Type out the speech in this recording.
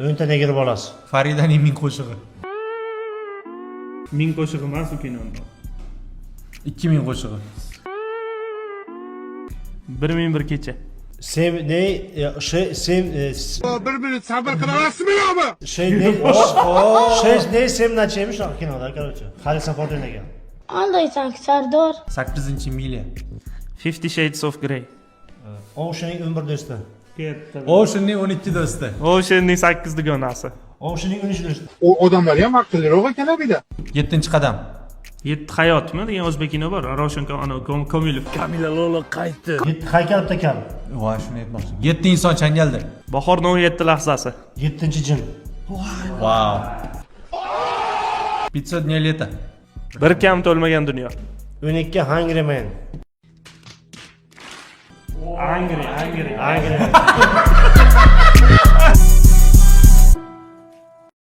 10 negri bolasi. Faridaning ming qo'shig'i. Ming qo'shig'i emas u kinoda. 2000 qo'shig'i. 1001 kecha. Bir minut sabır qilasizmi yo'qmi? Sem nacheymiş kinoda, короче. Harrison Ford o'ynagan. Aldaysan Sardor. 8-milya. 50 Shades of Grey. Ocean'ning 11 do'sti. Ocean'ning 12 do'sti. Ocean'ning 8 dugonasi. Ocean'ning 13 do'sti. O odamlar ham vaqtliroq ekan bir de. 7-qadam. 7 hayotmi degan o'zbek kino bor. Ravshan Komilov. Kamila Lola qaytdi. 7 haykal bitta kam. Voy, shuni aytmoqchi. 7 inson changaldi. Bahorning 17 lahzasi. 7-jin. Wow. 500 dня leta. Bir kam to'lmagan dunyo. 12 Hungry Man. Angry. Angry.